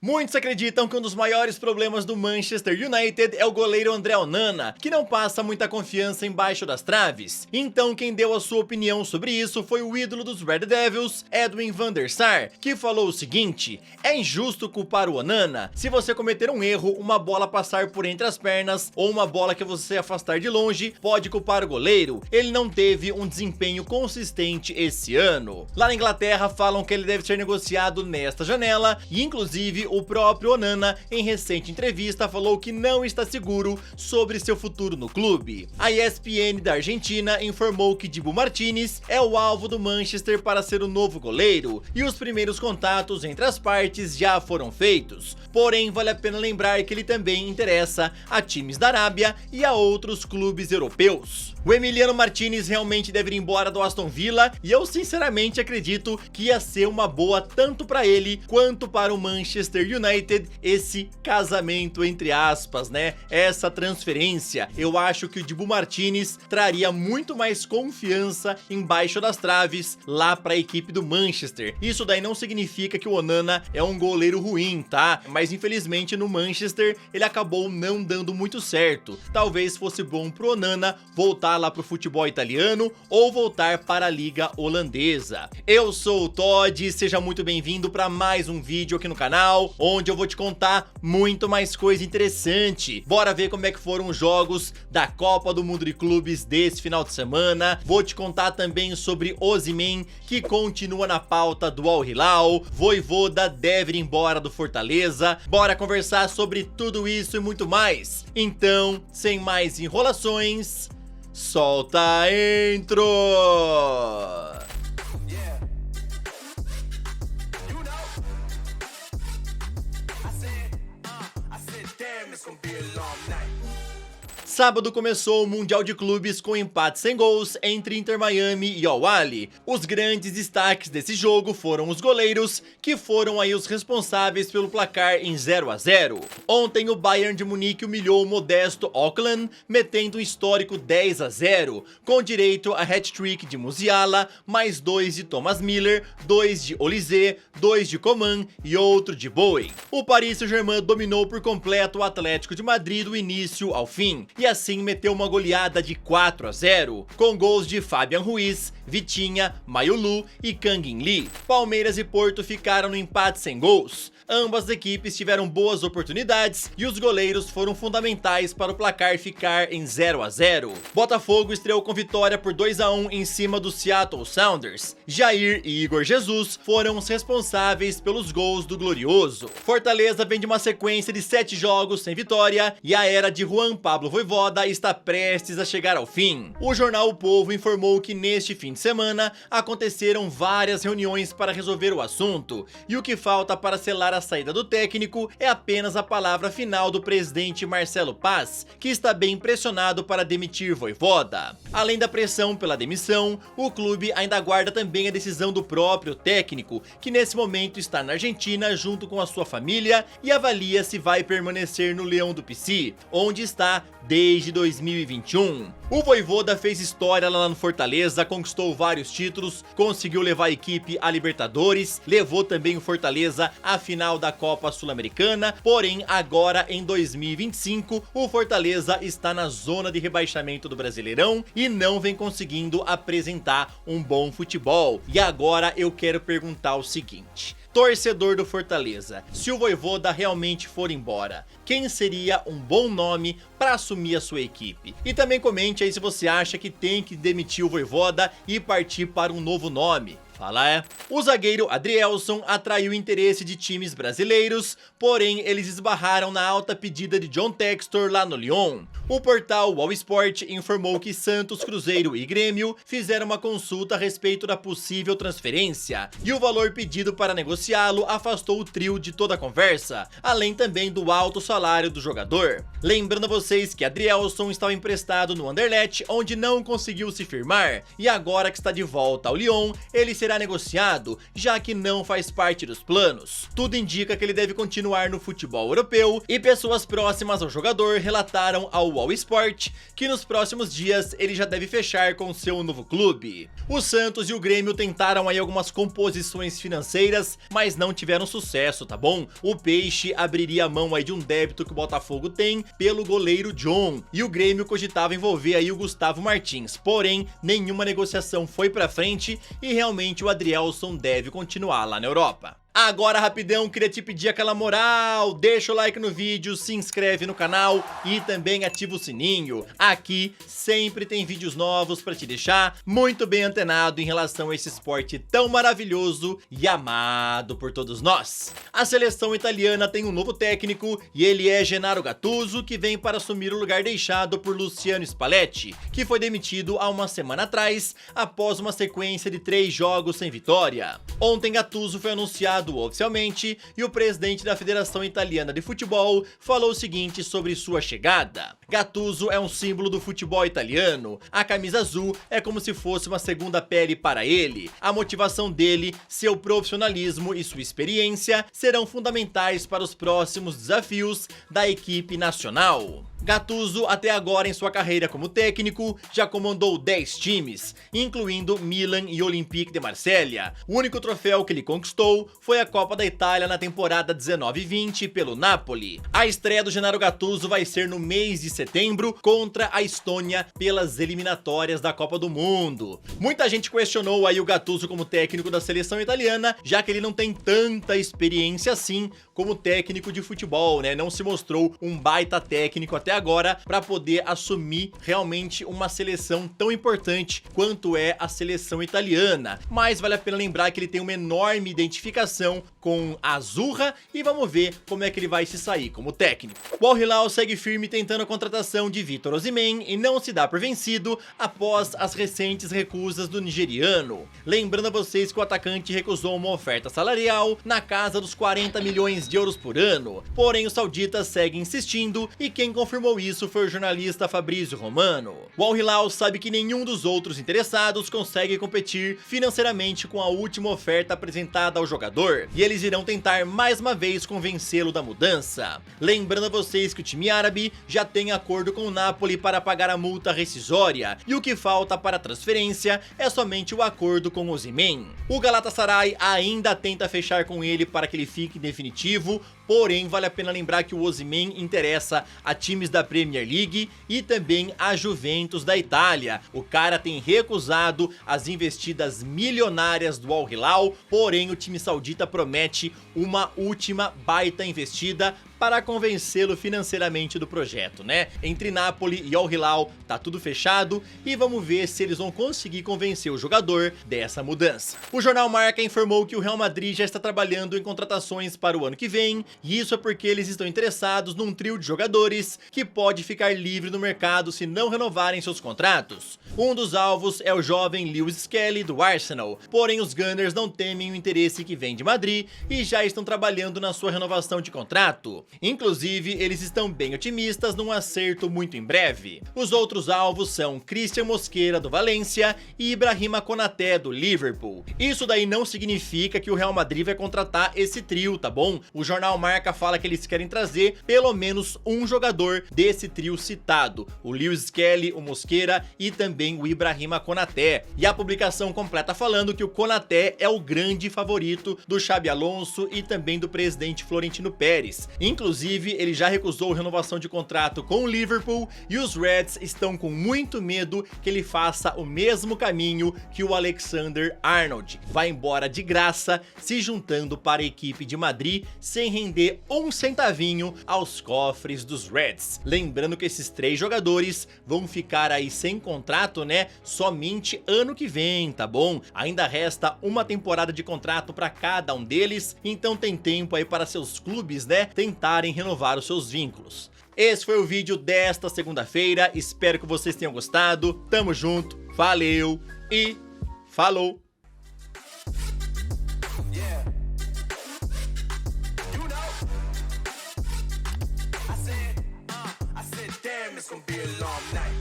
Muitos acreditam que um dos maiores problemas do Manchester United é o goleiro André Onana, que não passa muita confiança embaixo das traves. Então quem deu a sua opinião sobre isso foi o ídolo dos Red Devils, Edwin van der Sar, que falou o seguinte: é injusto culpar o Onana. Se você cometer um erro, uma bola passar por entre as pernas ou uma bola que você afastar de longe, pode culpar o goleiro. Ele não teve um desempenho consistente esse ano. Lá na Inglaterra falam que ele deve ser negociado nesta janela e inclusive o próprio Onana, em recente entrevista, falou que não está seguro sobre seu futuro no clube. A ESPN da Argentina informou que Dibu Martínez é o alvo do Manchester para ser o novo goleiro, e os primeiros contatos entre as partes já foram feitos. Porém, vale a pena lembrar que ele também interessa a times da Arábia e a outros clubes europeus. O Emiliano Martínez realmente deve ir embora do Aston Villa, e eu sinceramente acredito que ia ser uma boa tanto para ele quanto para o Manchester United, esse casamento entre aspas, né? Essa transferência. Eu acho que o Dibu Martínez traria muito mais confiança embaixo das traves lá para a equipe do Manchester. Isso daí não significa que o Onana é um goleiro ruim, tá? Mas infelizmente no Manchester ele acabou não dando muito certo. Talvez fosse bom pro Onana voltar lá pro futebol italiano ou voltar para a liga holandesa. Eu sou o Todd e seja muito bem-vindo para mais um vídeo aqui no canal, onde eu vou te contar muito mais coisa interessante. Bora ver como é que foram os jogos da Copa do Mundo de Clubes desse final de semana. Vou te contar também sobre Osimhen, que continua na pauta do Al Hilal. Vojvoda deve ir embora do Fortaleza. Bora conversar sobre tudo isso e muito mais. Então, sem mais enrolações, solta a intro! Sábado começou o Mundial de Clubes com empate sem gols entre Inter Miami e Al Ahly. Os grandes destaques desse jogo foram os goleiros, que foram aí os responsáveis pelo placar em 0-0. Ontem o Bayern de Munique humilhou o modesto Auckland, metendo um histórico 10-0, com direito a hat-trick de Musiala, mais 2 de Thomas Müller, 2 de Olise, 2 de Coman e outro de Bowen. O Paris Saint-Germain dominou por completo o Atlético de Madrid do início ao fim, e assim meteu uma goleada de 4-0, com gols de Fabian Ruiz, Vitinha, Mayulu e Kang In Lee. Palmeiras e Porto ficaram no empate sem gols. Ambas as equipes tiveram boas oportunidades e os goleiros foram fundamentais para o placar ficar em 0-0. Botafogo estreou com vitória por 2-1 em cima do Seattle Sounders. Jair e Igor Jesus foram os responsáveis pelos gols do Glorioso. Fortaleza vem de uma sequência de 7 jogos sem vitória e a era de Juan Pablo Vojvoda está prestes a chegar ao fim. O jornal O Povo informou que neste fim de semana aconteceram várias reuniões para resolver o assunto, e o que falta para selar a saída do técnico é apenas a palavra final do presidente Marcelo Paz, que está bem pressionado para demitir Vojvoda. Além da pressão pela demissão, o clube ainda aguarda também a decisão do próprio técnico, que nesse momento está na Argentina junto com a sua família e avalia se vai permanecer no Leão do Pici, onde está desde 2021. O Vojvoda fez história lá no Fortaleza, conquistou vários títulos, conseguiu levar a equipe à Libertadores, levou também o Fortaleza à final da Copa Sul-Americana, porém agora em 2025 o Fortaleza está na zona de rebaixamento do Brasileirão e não vem conseguindo apresentar um bom futebol. E agora eu quero perguntar o seguinte: torcedor do Fortaleza, se o Vojvoda realmente for embora, quem seria um bom nome para assumir a sua equipe? E também comente aí se você acha que tem que demitir o Vojvoda e partir para um novo nome. Fala é. O zagueiro Adrielson atraiu interesse de times brasileiros, porém eles esbarraram na alta pedida de John Textor lá no Lyon. O portal All Sport informou que Santos, Cruzeiro e Grêmio fizeram uma consulta a respeito da possível transferência, e o valor pedido para negociá-lo afastou o trio de toda a conversa, além também do alto salário do jogador. Lembrando a vocês que Adrielson estava emprestado no Anderlecht, onde não conseguiu se firmar, e agora que está de volta ao Lyon, ele será será negociado, já que não faz parte dos planos. Tudo indica que ele deve continuar no futebol europeu e pessoas próximas ao jogador relataram ao All Sport que nos próximos dias ele já deve fechar com seu novo clube. O Santos e o Grêmio tentaram aí algumas composições financeiras, mas não tiveram sucesso, tá bom? O Peixe abriria a mão aí de um débito que o Botafogo tem pelo goleiro John, e o Grêmio cogitava envolver aí o Gustavo Martins, porém nenhuma negociação foi pra frente e realmente o Adrielson deve continuar lá na Europa. Agora rapidão, queria te pedir aquela moral, deixa o like no vídeo, se inscreve no canal e também ativa o sininho. Aqui sempre tem vídeos novos pra te deixar muito bem antenado em relação a esse esporte tão maravilhoso e amado por todos nós. A seleção italiana tem um novo técnico e ele é Gennaro Gattuso, que vem para assumir o lugar deixado por Luciano Spalletti, que foi demitido há uma semana atrás após uma sequência de 3 jogos sem vitória. Ontem Gattuso foi anunciado oficialmente e o presidente da Federação Italiana de Futebol falou o seguinte sobre sua chegada. Gattuso é um símbolo do futebol italiano, a camisa azul é como se fosse uma segunda pele para ele, a motivação dele, seu profissionalismo e sua experiência serão fundamentais para os próximos desafios da equipe nacional. Gattuso, até agora em sua carreira como técnico, já comandou 10 times, incluindo Milan e Olympique de Marselha. O único troféu que ele conquistou foi a Copa da Itália na temporada 19-20 pelo Napoli. A estreia do Gennaro Gattuso vai ser no mês de setembro contra a Estônia pelas eliminatórias da Copa do Mundo. Muita gente questionou aí o Gattuso como técnico da seleção italiana, já que ele não tem tanta experiência assim como técnico de futebol, né? Não se mostrou um baita técnico até agora para poder assumir realmente uma seleção tão importante quanto é a seleção italiana. Mas vale a pena lembrar que ele tem uma enorme identificação com a Azzurra e vamos ver como é que ele vai se sair como técnico. O Al Hilal segue firme tentando a contratação de Victor Osimhen e não se dá por vencido após as recentes recusas do nigeriano. Lembrando a vocês que o atacante recusou uma oferta salarial na casa dos 40 milhões de euros por ano, porém o saudita segue insistindo e quem confirmou isso foi o jornalista Fabrizio Romano. O Al Hilal sabe que nenhum dos outros interessados consegue competir financeiramente com a última oferta apresentada ao jogador e eles irão tentar mais uma vez convencê-lo da mudança. Lembrando a vocês que o time árabe já tem acordo com o Napoli para pagar a multa rescisória e o que falta para a transferência é somente o acordo com Osimhen. O Galatasaray ainda tenta fechar com ele para que ele fique definitivo, porém vale a pena lembrar que o Osimhen interessa a times da Premier League e também a Juventus da Itália. O cara tem recusado as investidas milionárias do Al Hilal, porém o time saudita promete uma última baita investida para convencê-lo financeiramente do projeto, né? Entre Napoli e Al Hilal tá tudo fechado e vamos ver se eles vão conseguir convencer o jogador dessa mudança. O jornal Marca informou que o Real Madrid já está trabalhando em contratações para o ano que vem e isso é porque eles estão interessados num trio de jogadores que pode ficar livre no mercado se não renovarem seus contratos. Um dos alvos é o jovem Lewis Skelly do Arsenal, porém os Gunners não temem o interesse que vem de Madrid e já estão trabalhando na sua renovação de contrato. Inclusive, eles estão bem otimistas num acerto muito em breve. Os outros alvos são Christian Mosquera do Valência e Ibrahima Konaté do Liverpool. Isso daí não significa que o Real Madrid vai contratar esse trio, tá bom? O jornal Marca fala que eles querem trazer pelo menos um jogador desse trio citado, o Lewis Skelly, o Mosquera e também o Ibrahima Konaté. E a publicação completa falando que o Konaté é o grande favorito do Xabi Alonso e também do presidente Florentino Pérez. Inclusive, ele já recusou renovação de contrato com o Liverpool e os Reds estão com muito medo que ele faça o mesmo caminho que o Alexander-Arnold. Vai embora de graça, se juntando para a equipe de Madrid sem render um centavinho aos cofres dos Reds. Lembrando que esses 3 jogadores vão ficar aí sem contrato, né? Somente ano que vem, tá bom? Ainda resta uma temporada de contrato para cada um deles, então tem tempo aí para seus clubes, né? Tentarem renovar os seus vínculos. Esse foi o vídeo desta segunda-feira, espero que vocês tenham gostado, tamo junto, valeu e falou! It's gonna be a long night.